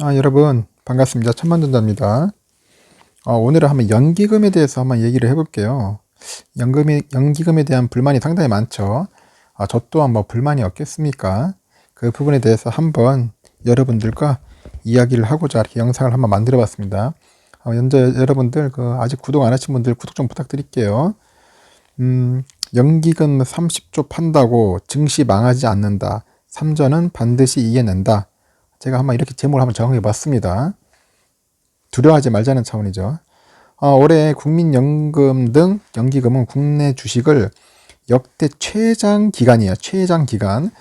여러분 반갑습니다. 천만전자입니다. 오늘은 한번 연기금에 대해서 한번 얘기를 해볼게요. 연기금에 대한 불만이 상당히 많죠. 저 또한 뭐 불만이 없겠습니까? 그 부분에 대해서 한번 여러분들과 이야기를 하고자 이렇게 영상을 한번 만들어 봤습니다. 먼저 여러분들 아직 구독 안 하신 분들 구독 좀 부탁드릴게요. 연기금 30조 판다고 증시 망하지 않는다. 3전은 반드시 이겨낸다. 제가 한번 이렇게 제목을 한번 정해 봤습니다. 두려워하지 말자는 차원이죠. 올해 국민연금 등 연기금은 국내 주식을 역대 최장 기간이에요. 최장 기간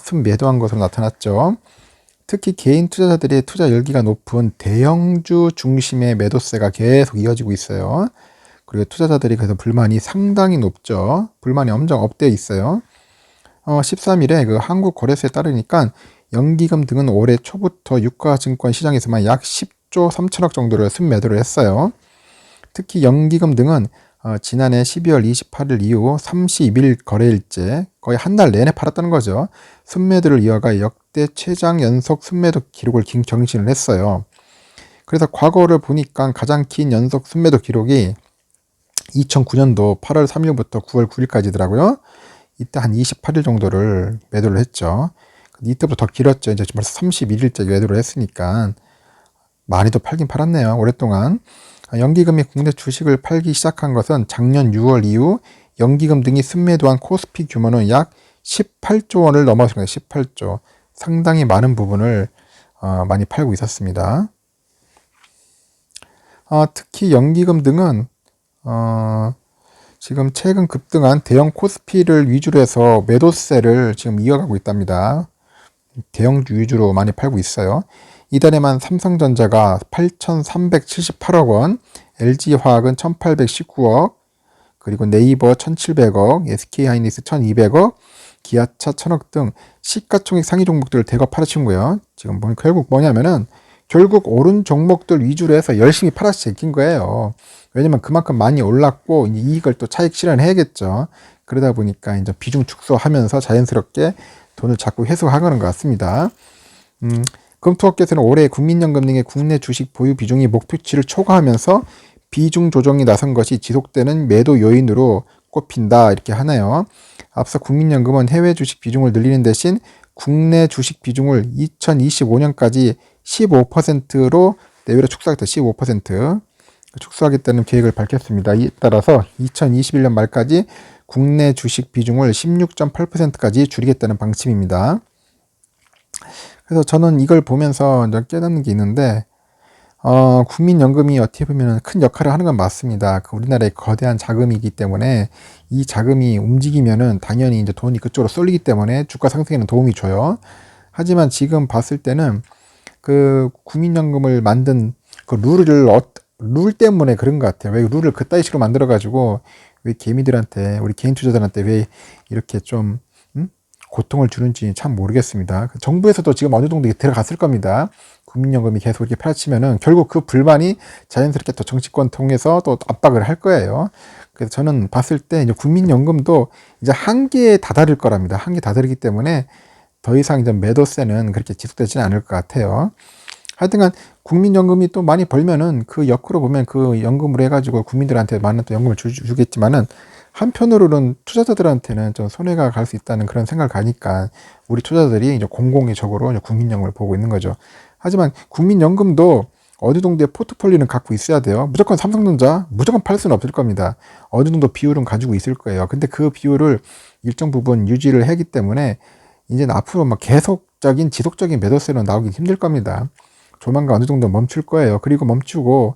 순매도한 것으로 나타났죠. 특히 개인 투자자들의 투자 열기가 높은 대형주 중심의 매도세가 계속 이어지고 있어요. 그리고 투자자들이 그래서 불만이 상당히 높죠. 불만이 엄청 업되어 있어요. 13일에 그 한국거래소에 따르니까 연기금 등은 올해 초부터 유가증권 시장에서만 약 10조 3천억 정도를 순매도를 했어요. 특히 연기금 등은 지난해 12월 28일 이후 30일 거래일째 거의 한 달 내내 팔았다는 거죠. 순매도를 이어가 역대 최장 연속 순매도 기록을 경신을 했어요. 그래서 과거를 보니까 가장 긴 연속 순매도 기록이 2009년도 8월 3일부터 9월 9일까지더라고요. 이때 한 28일 정도를 매도를 했죠. 이때부터 더 길었죠. 이제 벌써 31일째 매도를 했으니까 많이도 팔긴 팔았네요. 오랫동안. 연기금이 국내 주식을 팔기 시작한 것은 작년 6월 이후 연기금 등이 순매도한 코스피 규모는 약 18조 원을 넘어섰습니다. 18조. 상당히 많은 부분을 많이 팔고 있었습니다. 특히 연기금 등은 지금 최근 급등한 대형 코스피를 위주로 해서 매도세를 지금 이어가고 있답니다. 대형주 위주로 많이 팔고 있어요. 이달에만 삼성전자가 8,378억 원, LG화학은 1,819억, 그리고 네이버 1,700억, SK하이닉스 1,200억, 기아차 1,000억 등 시가총액 상위 종목들을 대거 팔아친 거예요. 지금 결국 뭐냐면은 결국 오른 종목들 위주로 해서 열심히 팔아서 제낀 거예요. 왜냐면 그만큼 많이 올랐고 이익을 또 차익 실현해야겠죠. 그러다 보니까 이제 비중 축소하면서 자연스럽게 돈을 자꾸 회수하는 것 같습니다. 금투업계에서는 올해 국민연금 등의 국내 주식 보유 비중이 목표치를 초과하면서 비중 조정이 나선 것이 지속되는 매도 요인으로 꼽힌다 이렇게 하네요. 앞서 국민연금은 해외 주식 비중을 늘리는 대신 국내 주식 비중을 2025년까지 15%로 내외로 축소하겠다. 15% 축소하겠다는 계획을 밝혔습니다. 이에 따라서 2021년 말까지 국내 주식 비중을 16.8%까지 줄이겠다는 방침입니다. 그래서 저는 이걸 보면서 깨닫는 게 있는데 국민연금이 어떻게 보면 큰 역할을 하는 건 맞습니다. 우리나라의 거대한 자금이기 때문에 이 자금이 움직이면은 당연히 이제 돈이 그쪽으로 쏠리기 때문에 주가 상승에는 도움이 줘요. 하지만 지금 봤을 때는 그 국민연금을 만든 그 룰 때문에 그런 것 같아요. 왜 룰을 그따위 식으로 만들어가지고 왜 개미들한테, 우리 개인 투자자들한테 왜 이렇게 좀 고통을 주는지 참 모르겠습니다. 정부에서도 지금 어느 정도 들어갔을 겁니다. 국민연금이 계속 이렇게 펼치면은 결국 그 불만이 자연스럽게 또 정치권 통해서 또 압박을 할 거예요. 그래서 저는 봤을 때 이제 국민연금도 이제 한계에 다다를 거랍니다. 한계에 다다르기 때문에 더 이상 이제 매도세는 그렇게 지속되지는 않을 것 같아요. 하여튼간 국민연금이 또 많이 벌면은 그 역으로 보면 그 연금으로 해가지고 국민들한테 많은 또 연금을 주겠지만은 한편으로는 투자자들한테는 좀 손해가 갈 수 있다는 그런 생각을 가니까 우리 투자자들이 이제 공공의적으로 이제 국민연금을 보고 있는 거죠. 하지만 국민연금도 어느 정도의 포트폴리오는 갖고 있어야 돼요. 무조건 삼성전자 무조건 팔 수는 없을 겁니다. 어느 정도 비율은 가지고 있을 거예요. 근데 그 비율을 일정 부분 유지를 하기 때문에 이제는 앞으로 막 계속적인 지속적인 매도세는 나오기 힘들 겁니다. 조만간 어느 정도 멈출 거예요. 그리고 멈추고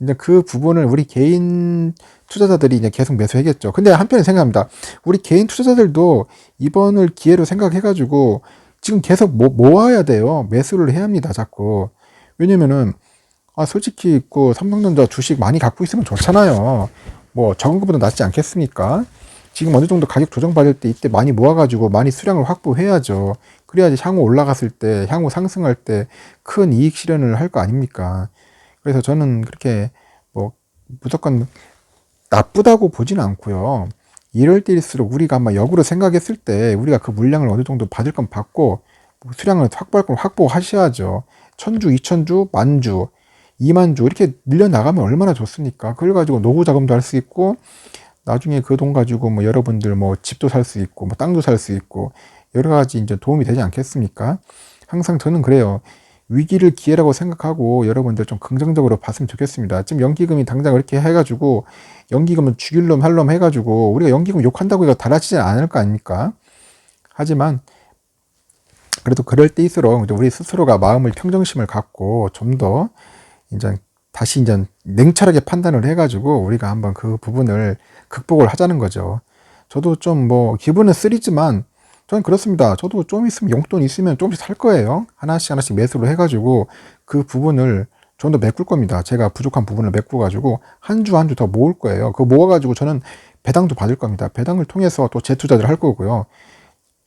이제 그 부분을 우리 개인 투자자들이 이제 계속 매수하겠죠. 근데 한편에 생각합니다. 우리 개인 투자자들도 이번을 기회로 생각해가지고 지금 계속 모아야 돼요. 매수를 해야 합니다. 자꾸. 왜냐면은 솔직히 그 삼성전자 주식 많이 갖고 있으면 좋잖아요. 뭐 적은 것보다 낫지 않겠습니까? 지금 어느 정도 가격 조정받을 때 이때 많이 모아가지고 많이 수량을 확보해야죠. 그래야지 향후 올라갔을 때, 향후 상승할 때 큰 이익 실현을 할 거 아닙니까? 그래서 저는 그렇게 뭐 무조건 나쁘다고 보지는 않고요. 이럴 때일수록 우리가 아마 역으로 생각했을 때 우리가 그 물량을 어느 정도 받을 건 받고 수량을 확보할 건 확보하셔야죠. 1000주, 2000주, 만주, 2만주 이렇게 늘려나가면 얼마나 좋습니까? 그걸 가지고 노후 자금도 할 수 있고 나중에 그 돈 가지고 뭐 여러분들 뭐 집도 살 수 있고 뭐 땅도 살 수 있고 여러 가지 이제 도움이 되지 않겠습니까? 항상 저는 그래요. 위기를 기회라고 생각하고 여러분들 좀 긍정적으로 봤으면 좋겠습니다. 지금 연기금이 당장 이렇게 해가지고 연기금은 죽일 놈 할 놈 해가지고 우리가 연기금 욕한다고 이거 달라지지 않을 거 아닙니까? 하지만 그래도 그럴 때일수록 우리 스스로가 마음을 평정심을 갖고 좀 더 이제 다시 이제 냉철하게 판단을 해가지고 우리가 한번 그 부분을 극복을 하자는 거죠. 저도 좀 뭐 기분은 쓰리지만 저는 그렇습니다. 저도 좀 있으면 용돈 있으면 조금씩 살 거예요. 하나씩 하나씩 매수를 해가지고 그 부분을 좀 더 메꿀 겁니다. 제가 부족한 부분을 메꿔가지고 한 주 한 주 더 모을 거예요. 그거 모아가지고 저는 배당도 받을 겁니다. 배당을 통해서 또 재투자를 할 거고요.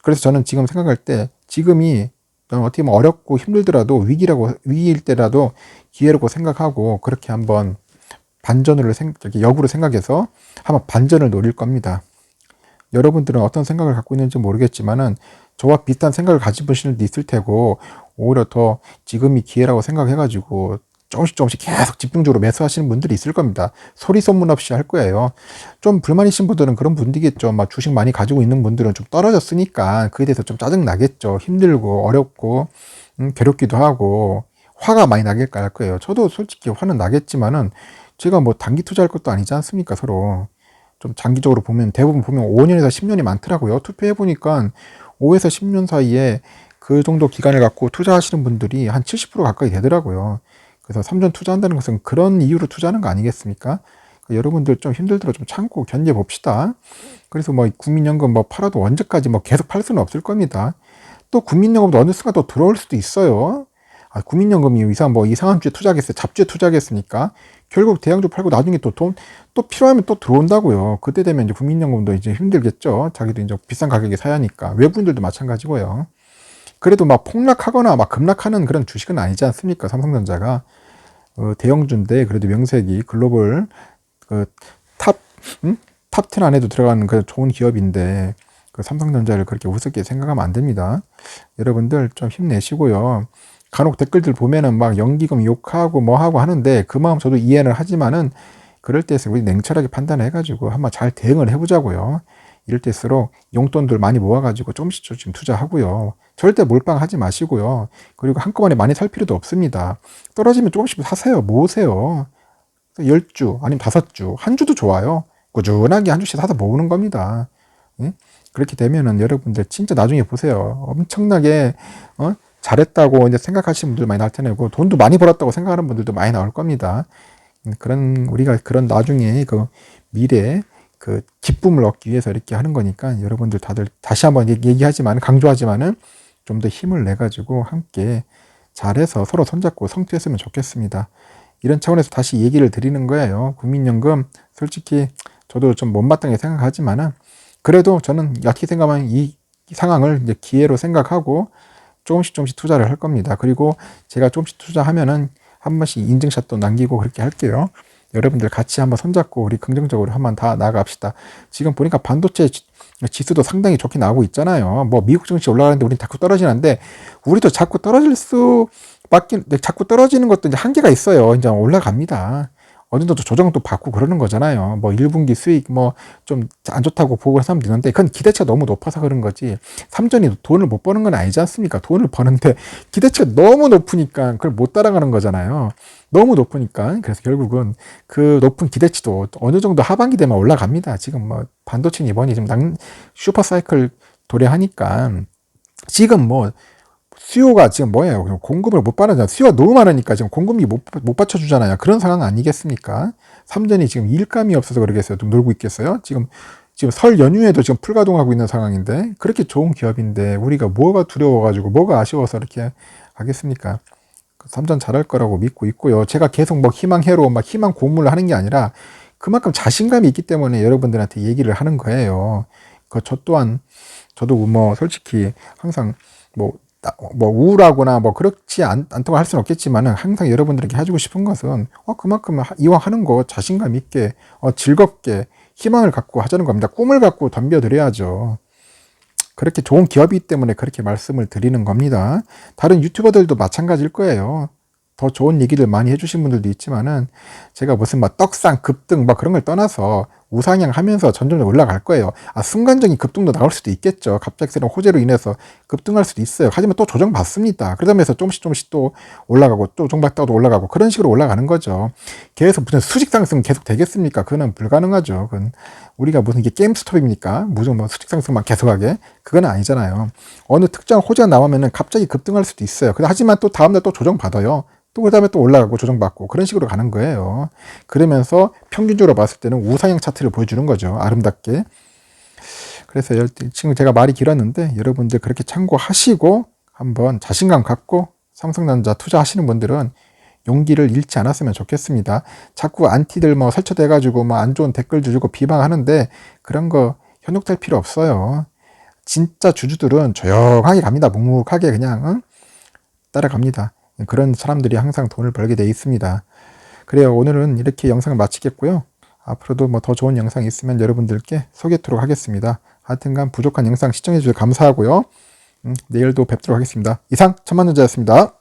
그래서 저는 지금 생각할 때 지금이 어떻게 보면 어렵고 힘들더라도 위기일 때라도 기회라고 생각하고 그렇게 한번 역으로 생각해서 한번 반전을 노릴 겁니다. 여러분들은 어떤 생각을 갖고 있는지 모르겠지만은 저와 비슷한 생각을 가진 분들도 있을 테고 오히려 더 지금이 기회라고 생각해가지고 조금씩 계속 집중적으로 매수하시는 분들이 있을 겁니다. 소리 소문 없이 할 거예요. 좀 불만이신 분들은 그런 분들이겠죠. 막 주식 많이 가지고 있는 분들은 좀 떨어졌으니까 그에 대해서 좀 짜증 나겠죠. 힘들고 어렵고 괴롭기도 하고 화가 많이 나길 할 거예요. 저도 솔직히 화는 나겠지만은 제가 뭐 단기 투자할 것도 아니지 않습니까? 서로 좀 장기적으로 보면 대부분 보면 5년에서 10년이 많더라고요. 투표해 보니까 5에서 10년 사이에 그 정도 기간을 갖고 투자하시는 분들이 한 70% 가까이 되더라고요. 그래서 3년 투자한다는 것은 그런 이유로 투자하는 거 아니겠습니까? 여러분들 좀 힘들더라도 좀 참고 견뎌 봅시다. 그래서 뭐 국민연금 뭐 팔아도 언제까지 뭐 계속 팔 수는 없을 겁니다. 또 국민연금도 어느 순간 또 들어올 수도 있어요. 국민연금이 이상한 주에 투자하겠어요. 잡주에 투자하겠습니까? 결국 대형주 팔고 나중에 또 돈 또 필요하면 또 들어온다고요. 그때 되면 이제 국민연금도 이제 힘들겠죠. 자기도 이제 비싼 가격에 사야 하니까. 외국인들도 마찬가지고요. 그래도 막 폭락하거나 막 급락하는 그런 주식은 아니지 않습니까? 삼성전자가 대형주인데 그래도 명색이 글로벌 탑10 안에도 들어가는 그 좋은 기업인데 그 삼성전자를 그렇게 우습게 생각하면 안 됩니다. 여러분들 좀 힘내시고요. 간혹 댓글들 보면은 막 연기금 욕하고 뭐 하고 하는데 그 마음 저도 이해는 하지만은 그럴 때일수록 우리 냉철하게 판단해가지고 한번 잘 대응을 해보자고요. 이럴 때일수록 용돈들 많이 모아가지고 조금씩 투자하고요. 절대 몰빵하지 마시고요. 그리고 한꺼번에 많이 살 필요도 없습니다. 떨어지면 조금씩 사세요. 모으세요. 10주 아니면 5주, 한 주도 좋아요. 꾸준하게 한 주씩 사서 모으는 겁니다. 그렇게 되면은 여러분들 진짜 나중에 보세요. 엄청나게 잘했다고 이제 생각하시는 분들 많이 나타내고 돈도 많이 벌었다고 생각하는 분들도 많이 나올 겁니다. 우리가 그런 나중에 그 미래 그 기쁨을 얻기 위해서 이렇게 하는 거니까 여러분들 다들 다시 한번 얘기하지만 강조하지만은 좀 더 힘을 내 가지고 함께 잘해서 서로 손잡고 성투했으면 좋겠습니다. 이런 차원에서 다시 얘기를 드리는 거예요. 국민연금 솔직히 저도 좀 못마땅하게 생각하지만은 그래도 저는 어떻게 생각하면 이 상황을 이제 기회로 생각하고 조금씩 투자를 할 겁니다. 그리고 제가 조금씩 투자하면은 한 번씩 인증샷도 남기고 그렇게 할게요. 여러분들 같이 한번 손잡고 우리 긍정적으로 한번 다 나아갑시다. 지금 보니까 반도체 지수도 상당히 좋게 나오고 있잖아요. 뭐 미국 증시 올라가는데 우린 자꾸 떨어지는데 우리도 자꾸 자꾸 떨어지는 것도 이제 한계가 있어요. 이제 올라갑니다. 어느 정도 조정도 받고 그러는 거잖아요. 뭐 1분기 수익 뭐 좀 안 좋다고 보고 하면 되는데 그건 기대치가 너무 높아서 그런 거지. 삼전이 돈을 못 버는 건 아니지 않습니까? 돈을 버는데 기대치가 너무 높으니까 그걸 못 따라가는 거잖아요. 너무 높으니까. 그래서 결국은 그 높은 기대치도 어느 정도 하반기 되면 올라갑니다. 지금 뭐 반도체 이번이 지금 슈퍼 사이클 도래하니까 지금 뭐 수요가 지금 뭐예요? 공급을 못 받아잖아요. 수요가 너무 많으니까 지금 공급이 못 받쳐주잖아요. 그런 상황 아니겠습니까? 삼전이 지금 일감이 없어서 그러겠어요. 좀 놀고 있겠어요? 지금 설 연휴에도 지금 풀가동하고 있는 상황인데 그렇게 좋은 기업인데 우리가 뭐가 두려워가지고 뭐가 아쉬워서 이렇게 하겠습니까? 삼전 잘할 거라고 믿고 있고요. 제가 계속 뭐 희망회로 막 희망 고문을 하는 게 아니라 그만큼 자신감이 있기 때문에 여러분들한테 얘기를 하는 거예요. 저 또한 저도 뭐 솔직히 항상 뭐 우울하거나 뭐 그렇지 않다고 할 수는 없겠지만은 항상 여러분들에게 해주고 싶은 것은 그만큼 이왕 하는 거 자신감 있게 즐겁게 희망을 갖고 하자는 겁니다. 꿈을 갖고 덤벼드려야죠. 그렇게 좋은 기업이기 때문에 그렇게 말씀을 드리는 겁니다. 다른 유튜버들도 마찬가지일 거예요. 더 좋은 얘기들 많이 해주신 분들도 있지만은 제가 무슨 막 떡상 급등 막 그런 걸 떠나서 우상향 하면서 점점 올라갈 거예요. 순간적인 급등도 나올 수도 있겠죠. 갑작스러운 호재로 인해서 급등할 수도 있어요. 하지만 또 조정받습니다. 그러면서 조금씩 또 올라가고 또 조정받다가도 올라가고 그런 식으로 올라가는 거죠. 계속 무슨 수직 상승 계속 되겠습니까? 그거는 불가능하죠. 그건 우리가 무슨 이게 게임스톱입니까? 무슨 뭐 수직 상승만 계속하게? 그건 아니잖아요. 어느 특정 호재가 나오면은 갑자기 급등할 수도 있어요. 하지만 또 다음날 또 조정받아요. 또 그 다음에 또 올라가고 조정받고 그런 식으로 가는 거예요. 그러면서 평균적으로 봤을 때는 우상향 차트를 보여주는 거죠. 아름답게. 그래서 지금 제가 말이 길었는데 여러분들 그렇게 참고하시고 한번 자신감 갖고 삼성전자 투자하시는 분들은 용기를 잃지 않았으면 좋겠습니다. 자꾸 안티들 뭐 설쳐대가지고 뭐 안 좋은 댓글 주고 비방하는데 그런 거 현혹될 필요 없어요. 진짜 주주들은 조용하게 갑니다. 묵묵하게 그냥 따라갑니다. 그런 사람들이 항상 돈을 벌게 돼 있습니다. 그래요. 오늘은 이렇게 영상을 마치겠고요. 앞으로도 뭐 더 좋은 영상이 있으면 여러분들께 소개하도록 하겠습니다. 하여튼간 부족한 영상 시청해 주셔서 감사하고요. 내일도 뵙도록 하겠습니다. 이상 천만전자였습니다.